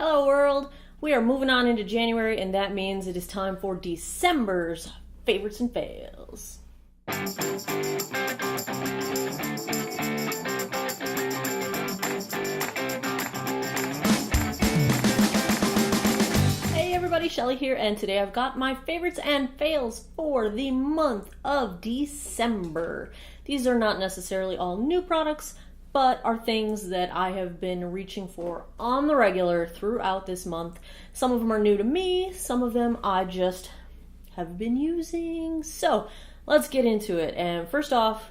Hello world! We are moving on into January, and that means it is time for December's favorites and fails. Hey everybody, Shelly here, and today I've got my favorites and fails for the month of December. These are not necessarily all new products, but are things that I have been reaching for on the regular throughout this month. Some of them are new to me, some of them I just have been using. So let's get into it. And first off,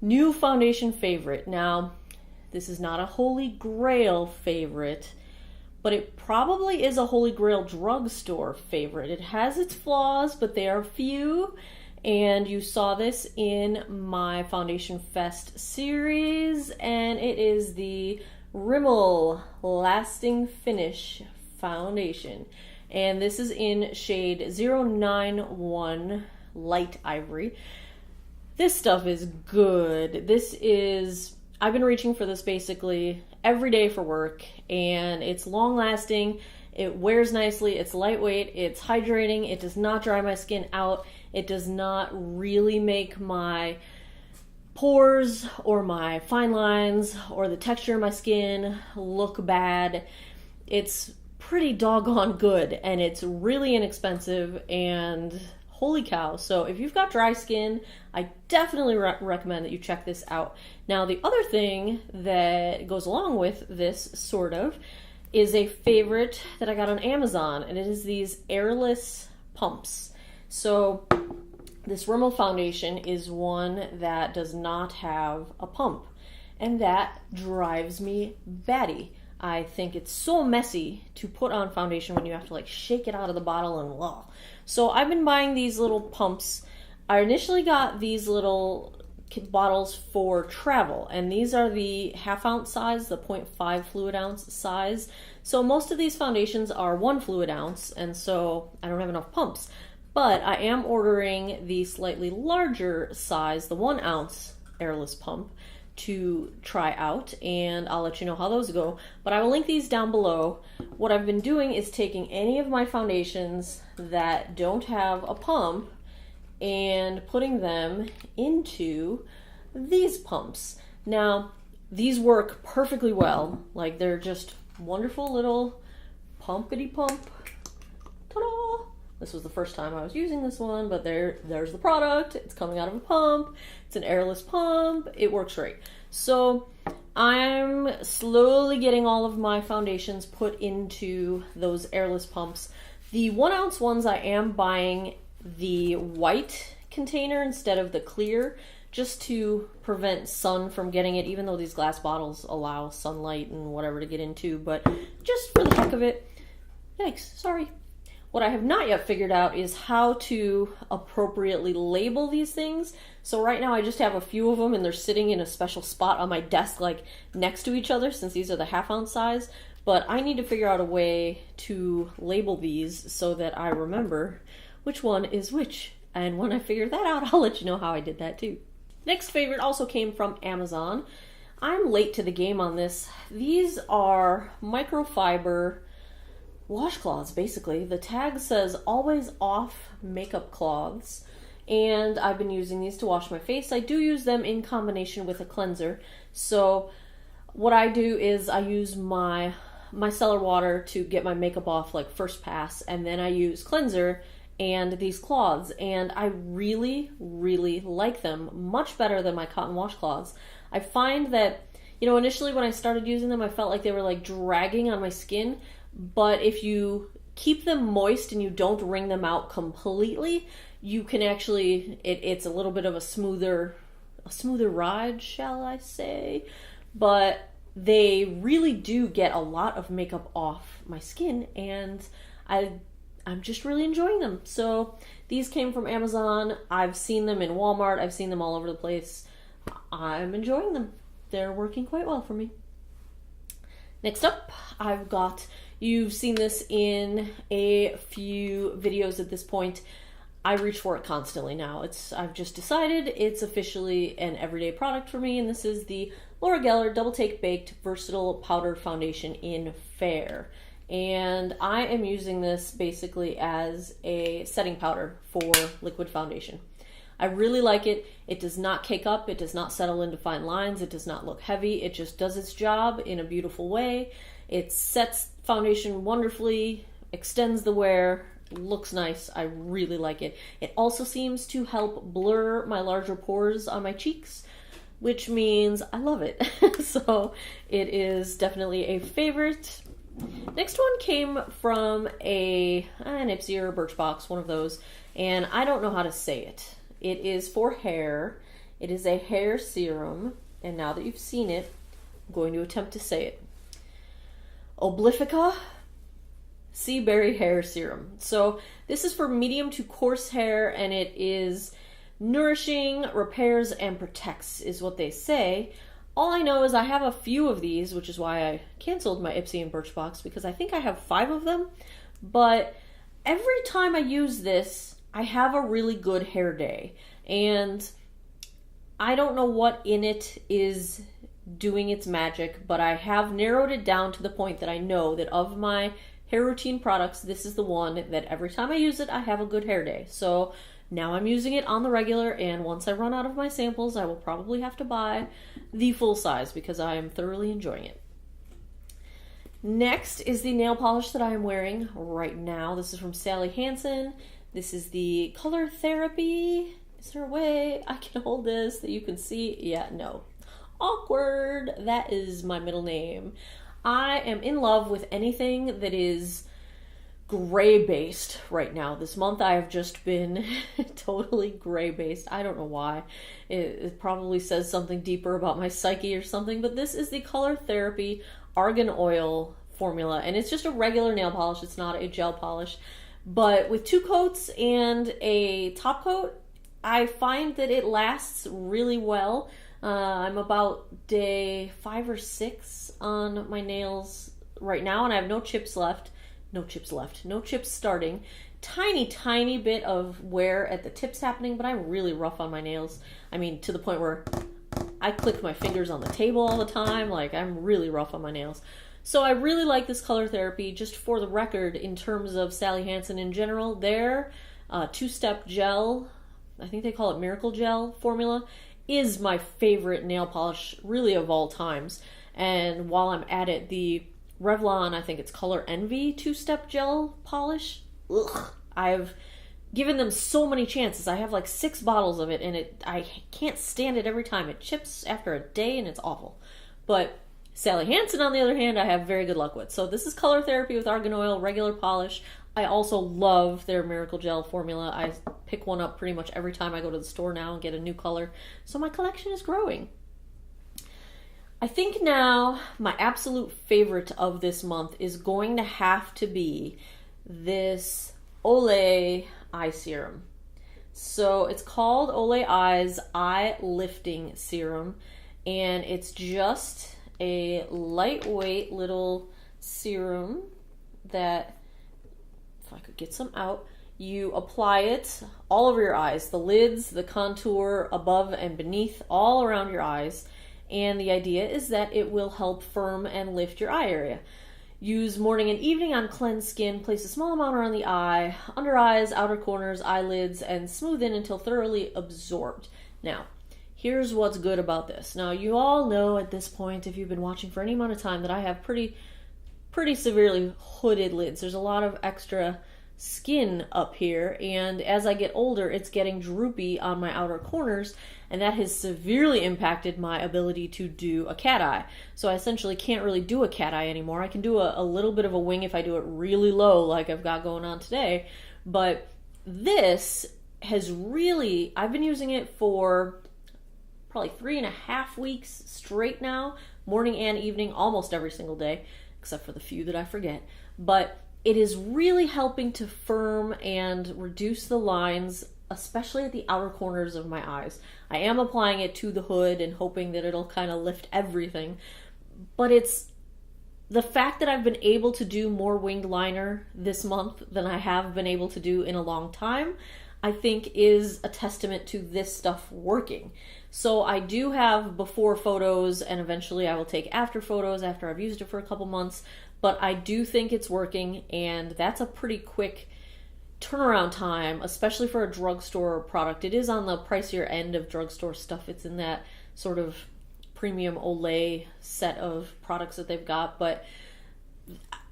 new foundation favorite. Now, this is not a holy grail favorite, but it probably is a holy grail drugstore favorite. It has its flaws, but they are few. And you saw this in my Foundation Fest series, and it is the Rimmel Lasting Finish Foundation. And this is in shade 091 Light Ivory. This stuff is good. I've been reaching for this basically every day for work, and it's long lasting. It wears nicely, it's lightweight, it's hydrating, it does not dry my skin out, it does not really make my pores or my fine lines or the texture of my skin look bad. It's pretty doggone good, and it's really inexpensive, and holy cow. So if you've got dry skin, I definitely recommend that you check this out. Now, the other thing that goes along with this, sort of, is a favorite that I got on Amazon, and it is these airless pumps. So this Rimmel foundation is one that does not have a pump, and that drives me batty. I think it's so messy to put on foundation when you have to like shake it out of the bottle and blah. So I've been buying these little pumps. I initially got these little bottles for travel, and these are the half-ounce size, the 0.5 fluid ounce size. So most of these foundations are 1 fluid ounce, and so I don't have enough pumps. But I am ordering the slightly larger size, the 1 ounce airless pump, to try out, and I'll let you know how those go. But I will link these down below. What I've been doing is taking any of my foundations that don't have a pump and putting them into these pumps. Now, these work perfectly well. Like, they're just wonderful little pumpity pump. Ta-da! This was the first time I was using this one, but there's the product. It's coming out of a pump. It's an airless pump. It works great. So I'm slowly getting all of my foundations put into those airless pumps. The 1 ounce ones, I am buying the white container instead of the clear, just to prevent sun from getting it, even though these glass bottles allow sunlight and whatever to get into, but just for the heck of it. Yikes, sorry. What I have not yet figured out is how to appropriately label these things. So right now I just have a few of them, and they're sitting in a special spot on my desk, like next to each other, since these are the half-ounce size. But I need to figure out a way to label these so that I remember which one is which. And when I figure that out, I'll let you know how I did that too. Next favorite also came from Amazon. I'm late to the game on this. These are microfiber washcloths, basically. The tag says always off makeup cloths, and I've been using these to wash my face. I do use them in combination with a cleanser. So what I do is I use my micellar water to get my makeup off, like first pass, and then I use cleanser and these cloths, and I really, really like them much better than my cotton washcloths. I find that, initially when I started using them, I felt like they were like dragging on my skin, but if you keep them moist and you don't wring them out completely, you can actually, it's a little bit of a smoother ride, shall I say, but they really do get a lot of makeup off my skin, and I'm just really enjoying them. So these came from Amazon. I've seen them in Walmart. I've seen them all over the place. I'm enjoying them. They're working quite well for me. Next up, you've seen this in a few videos at this point, I reach for it constantly now. I've just decided it's officially an everyday product for me, and this is the Laura Geller Double Take Baked Versatile Powder Foundation in Fair. and I am using this basically as a setting powder for liquid foundation. I really like it. It does not cake up, it does not settle into fine lines, it does not look heavy, it just does its job in a beautiful way. It sets foundation wonderfully, extends the wear, looks nice. I really like it. It also seems to help blur my larger pores on my cheeks, which means I love it. So it is definitely a favorite. Next one came from an Ipsy or a Birchbox, one of those, and I don't know how to say it. It is for hair. It is a hair serum, and now that you've seen it, I'm going to attempt to say it. Obliphica Seaberry Hair Serum. So this is for medium to coarse hair, and it is nourishing, repairs, and protects is what they say. All I know is I have a few of these, which is why I canceled my Ipsy and Birchbox, because I think I have 5 of them. But every time I use this, I have a really good hair day. And I don't know what in it is doing its magic, but I have narrowed it down to the point that I know that of my hair routine products, this is the one that every time I use it, I have a good hair day. So now I'm using it on the regular, and once I run out of my samples, I will probably have to buy the full size because I am thoroughly enjoying it. Next is the nail polish that I am wearing right now. This is from Sally Hansen. This is the Color Therapy. Is there a way I can hold this that you can see? Yeah, no. Awkward. That is my middle name. I am in love with anything that is gray based right now. This month I have just been totally gray based. I don't know why. It probably says something deeper about my psyche or something, but this is the Color Therapy Argan Oil formula, and it's just a regular nail polish. It's not a gel polish, but with 2 coats and a top coat, I find that it lasts really well. I'm about day 5 or 6 on my nails right now, and I have no chips left. No chips starting. Tiny bit of wear at the tips happening, but I'm really rough on my nails. I mean, to the point where I click my fingers on the table all the time. Like, I'm really rough on my nails. So I really like this Color Therapy. Just for the record, in terms of Sally Hansen in general, their 2-step gel, I think they call it Miracle Gel formula, is my favorite nail polish really of all times. And while I'm at it, the Revlon, I think it's Color Envy 2-step gel polish, I've given them so many chances. I have like 6 bottles of it, and I can't stand it every time. It chips after a day, and it's awful. But Sally Hansen, on the other hand, I have very good luck with. So this is Color Therapy with Argan Oil, regular polish. I also love their Miracle Gel formula. I pick one up pretty much every time I go to the store now and get a new color. So my collection is growing. I think now my absolute favorite of this month is going to have to be this Olay eye serum. So it's called Olay Eyes Eye Lifting Serum, and it's just a lightweight little serum that, if I could get some out, you apply it all over your eyes, the lids, the contour, above and beneath, all around your eyes. And the idea is that it will help firm and lift your eye area. Use morning and evening on cleansed skin. Place a small amount around the eye, under eyes, outer corners, eyelids, and smooth in until thoroughly absorbed. Now, here's what's good about this. Now, you all know at this point, if you've been watching for any amount of time, that I have pretty severely hooded lids. There's a lot of extra skin up here, and as I get older, it's getting droopy on my outer corners, and that has severely impacted my ability to do a cat eye. So I essentially can't really do a cat eye anymore. I can do a little bit of a wing if I do it really low, like I've got going on today, but this has really, I've been using it for probably 3.5 weeks straight now, morning and evening, almost every single day, except for the few that I forget. But it is really helping to firm and reduce the lines, especially at the outer corners of my eyes. I am applying it to the hood and hoping that it'll kind of lift everything. But it's the fact that I've been able to do more winged liner this month than I have been able to do in a long time, I think is a testament to this stuff working. So I do have before photos, and eventually I will take after photos after I've used it for a couple months, but I do think it's working, and that's a pretty quick turnaround time, especially for a drugstore product. It is on the pricier end of drugstore stuff. It's in that sort of premium Olay set of products that they've got, but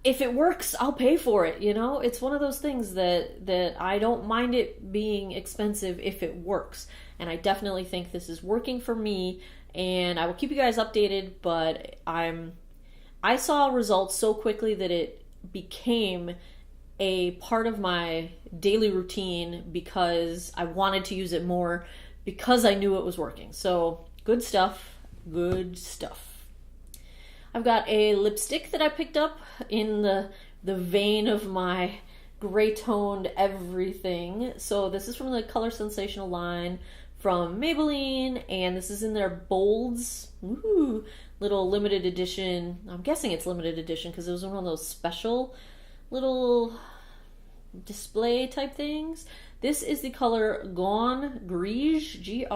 if it works, I'll pay for it, you know? It's one of those things that I don't mind it being expensive if it works, and I definitely think this is working for me, and I will keep you guys updated, but I saw results so quickly that it became a part of my daily routine because I wanted to use it more because I knew it was working. So good stuff, good stuff. I've got a lipstick that I picked up in the vein of my gray toned everything. So this is from the Color Sensational line from Maybelline, and this is in their Bolds. Ooh, little limited edition. I'm guessing it's limited edition because it was one of those special little display type things. This is the color Gone Griege, Griege.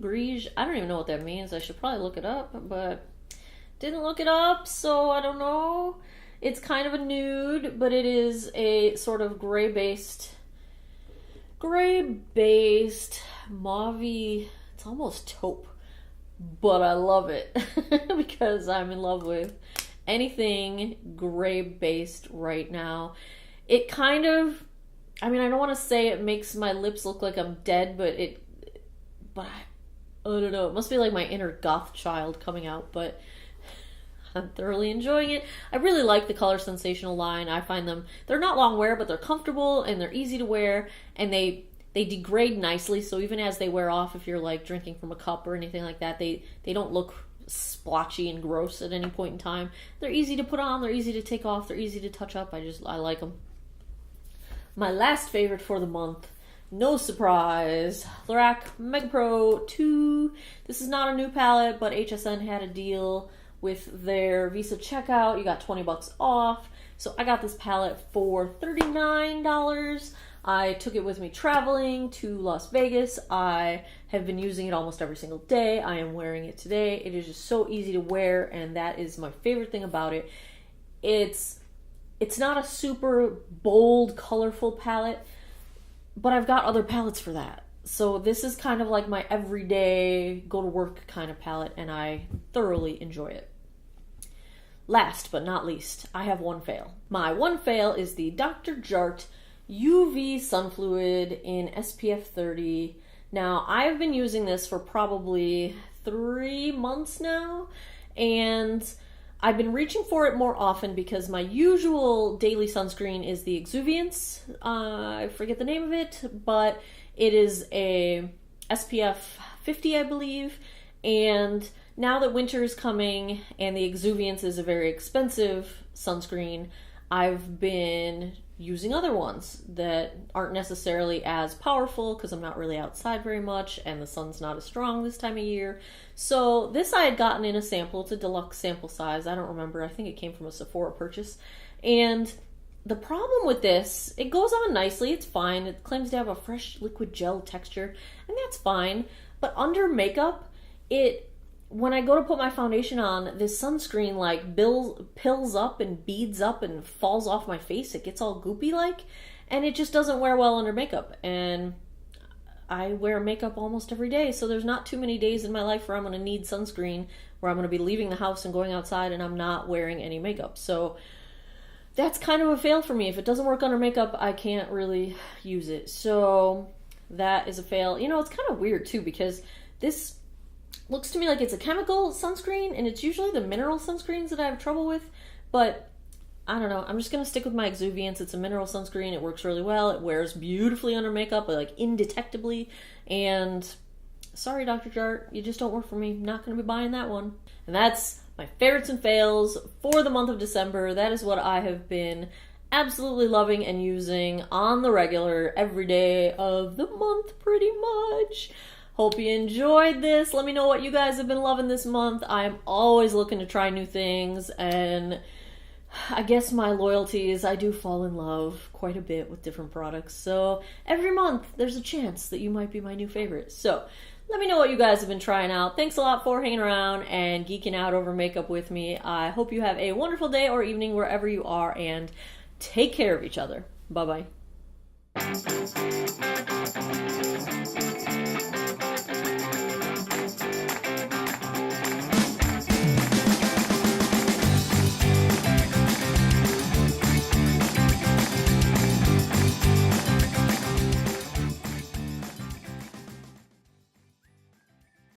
Griege. I don't even know what that means. I should probably look it up, but didn't look it up, so I don't know. It's kind of a nude, but it is a sort of gray-based, mauve-y. It's almost taupe, but I love it because I'm in love with anything gray-based right now. It kind of, I mean, I don't want to say it makes my lips look like I'm dead, but I don't know. It must be like my inner goth child coming out, but I'm thoroughly enjoying it. I really like the Color Sensational line. I find them, they're not long wear, but they're comfortable and they're easy to wear, and they degrade nicely, so even as they wear off, if you're like drinking from a cup or anything like that, they don't look splotchy and gross at any point in time. They're easy to put on, they're easy to take off, they're easy to touch up. I like them. My last favorite for the month, no surprise, Lorac Mega Pro 2. This is not a new palette, but HSN had a deal with their Visa checkout. You got 20 bucks off. So I got this palette for $39. I took it with me traveling to Las Vegas. I have been using it almost every single day. I am wearing it today. It is just so easy to wear, and that is my favorite thing about it. It's not a super bold, colorful palette, but I've got other palettes for that. So this is kind of like my everyday go to work kind of palette, and I thoroughly enjoy it. Last but not least, I have one fail. My one fail is the Dr. Jart UV Sun Fluid in SPF 30. Now, I've been using this for probably 3 months now, and I've been reaching for it more often because my usual daily sunscreen is the Exuviance. I forget the name of it, but it is a SPF 50, I believe, and now that winter is coming and the Exuviance is a very expensive sunscreen, I've been using other ones that aren't necessarily as powerful because I'm not really outside very much and the sun's not as strong this time of year. So this I had gotten in a sample. It's a deluxe sample size. I don't remember. I think it came from a Sephora purchase. And the problem with this, it goes on nicely. It's fine. It claims to have a fresh liquid gel texture, and that's fine. But under makeup, when I go to put my foundation on, this sunscreen like pills up and beads up and falls off my face. It gets all goopy like, and it just doesn't wear well under makeup. And I wear makeup almost every day, so there's not too many days in my life where I'm going to need sunscreen, where I'm going to be leaving the house and going outside and I'm not wearing any makeup. So that's kind of a fail for me. If it doesn't work under makeup, I can't really use it. So that is a fail. You know, it's kind of weird too, because this looks to me like it's a chemical sunscreen, and it's usually the mineral sunscreens that I have trouble with, but I don't know. I'm just going to stick with my Exuviance. It's a mineral sunscreen. It works really well. It wears beautifully under makeup, but like indetectably, and sorry, Dr. Jart, you just don't work for me. I'm not going to be buying that one. And that's my favorites and fails for the month of December. That is what I have been absolutely loving and using on the regular every day of the month pretty much. Hope you enjoyed this. Let me know what you guys have been loving this month. I am always looking to try new things, and I guess my loyalty is I do fall in love quite a bit with different products. So every month there's a chance that you might be my new favorite. So Let me know what you guys have been trying out. Thanks a lot for hanging around and geeking out over makeup with me. I hope you have a wonderful day or evening wherever you are, and take care of each other. Bye-bye.